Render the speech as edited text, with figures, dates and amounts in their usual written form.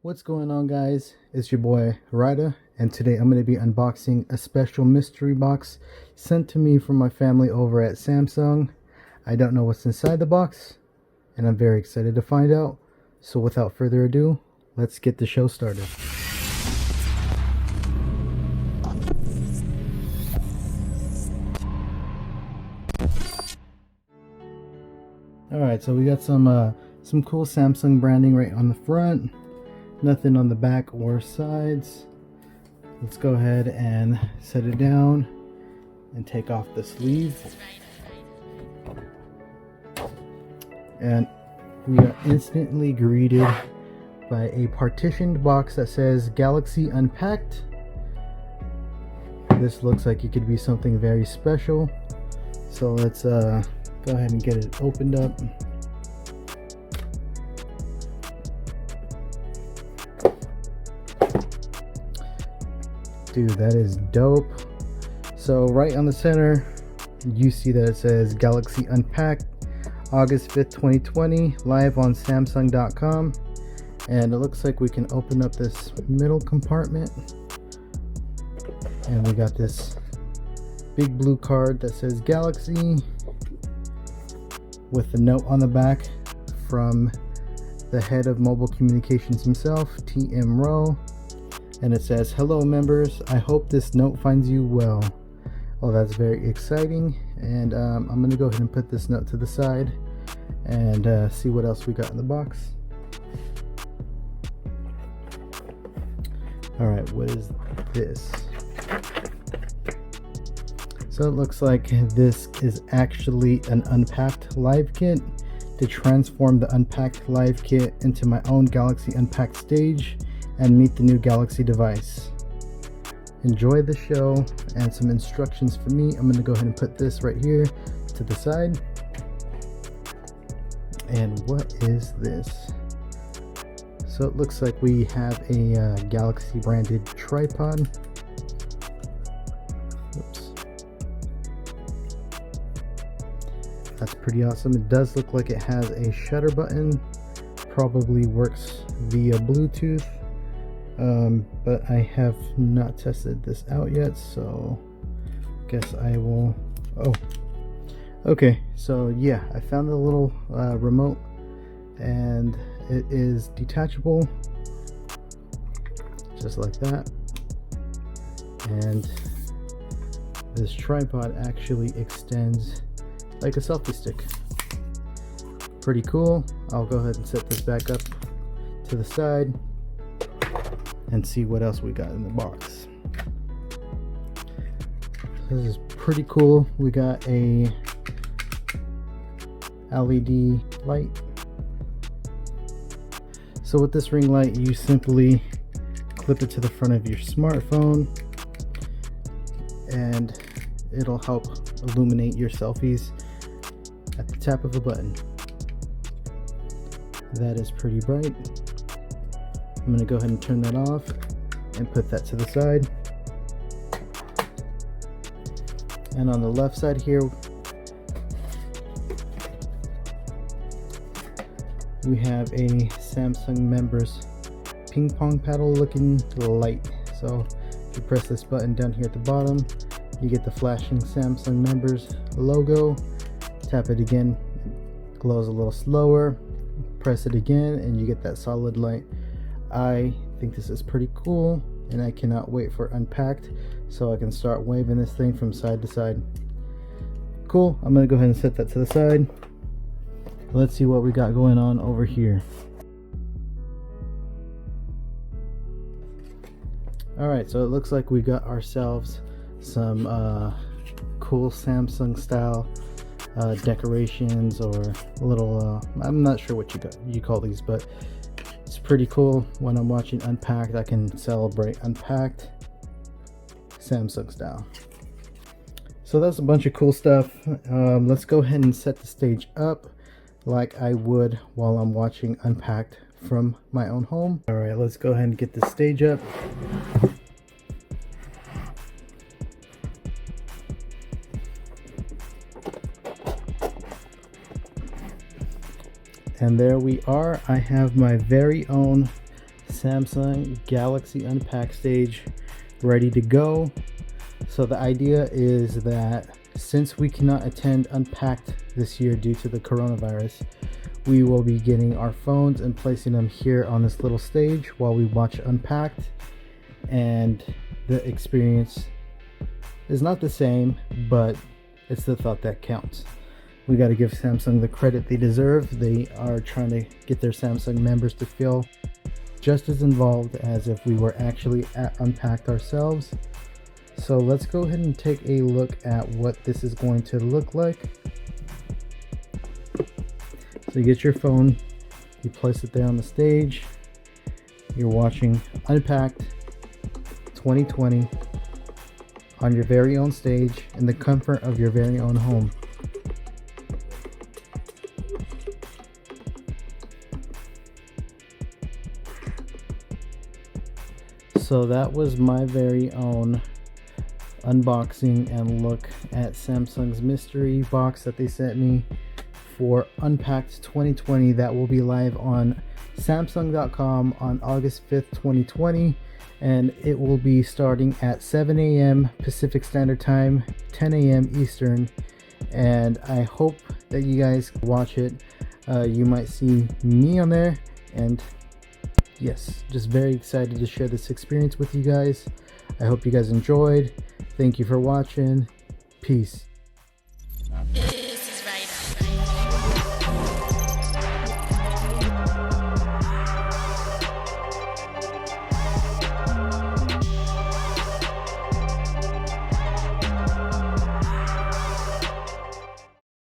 What's going on, guys? It's your boy Rydah, and today I'm going to be unboxing a special mystery box sent to me from my family over at Samsung. I don't know what's inside the box, and I'm very excited to find out. So without further ado, let's get the show started. Alright, so we got some cool Samsung branding right on the front. Nothing on the back or sides. Let's go ahead and set it down and take off the sleeve. And we are instantly greeted by a partitioned box that says Galaxy Unpacked. This looks like it could be something very special. So let's go ahead and get it opened up. Dude, that is dope. So right on the center, you see that it says Galaxy Unpacked, August 5th, 2020, live on Samsung.com. And it looks like we can open up this middle compartment. And we got this big blue card that says Galaxy with a note on the back from the head of mobile communications himself, T.M. Rowe. And it says, "Hello members, I hope this note finds you well." Oh, that's very exciting. And I'm going to go ahead and put this note to the side and see what else we got in the box. Alright, what is this? So it looks like this is actually an Unpacked Live Kit to transform the Unpacked Live Kit into my own Galaxy Unpacked stage and meet the new Galaxy device. Enjoy the show, and some instructions for me. I'm going to go ahead and put this right here to the side. And what is this? So it looks like we have a Galaxy branded tripod. Oops. That's pretty awesome. It does look like it has a shutter button. Probably works via Bluetooth. But I have not tested this out yet, so guess I will. Oh, okay, so yeah, I found the little remote, and it is detachable just like that. And this tripod actually extends like a selfie stick. Pretty cool. I'll go ahead and set this back up to the side and see what else we got in the box. This is pretty cool. We got a LED light. So with this ring light, you simply clip it to the front of your smartphone and it'll help illuminate your selfies at the tap of a button. That is pretty bright. I'm going to go ahead and turn that off and put that to the side. And on the left side here, we have a Samsung members ping pong paddle looking light. So if you press this button down here at the bottom, you get the flashing Samsung members logo. Tap it again, it glows a little slower. Press it again and you get that solid light. I think this is pretty cool, and I cannot wait for Unpacked so I can start waving this thing from side to side. Cool. I'm going to go ahead and set that to the side. Let's see what we got going on over here. Alright, so it looks like we got ourselves some cool Samsung style decorations, or little I'm not sure what you call these, but it's pretty cool. When I'm watching Unpacked, I can celebrate Unpacked Samsung style. So that's a bunch of cool stuff. Let's go ahead and set the stage up like I would while I'm watching Unpacked from my own home. Alright, let's go ahead and get the stage up. And there we are. I have my very own Samsung Galaxy Unpacked stage ready to go. So the idea is that since we cannot attend Unpacked this year due to the coronavirus, we will be getting our phones and placing them here on this little stage while we watch Unpacked, and the experience is not the same, but it's the thought that counts. We got to give Samsung the credit they deserve. They are trying to get their Samsung members to feel just as involved as if we were actually at Unpacked ourselves. So let's go ahead and take a look at what this is going to look like. So you get your phone, you place it there on the stage, you're watching Unpacked 2020 on your very own stage in the comfort of your very own home. So that was my very own unboxing and look at Samsung's mystery box that they sent me for Unpacked 2020 that will be live on Samsung.com on August 5th, 2020, and it will be starting at 7 a.m. Pacific Standard Time, 10 a.m. Eastern, and I hope that you guys watch it. You might see me on there, and yes, just very excited to share this experience with you guys. I hope you guys enjoyed. Thank you for watching. Peace.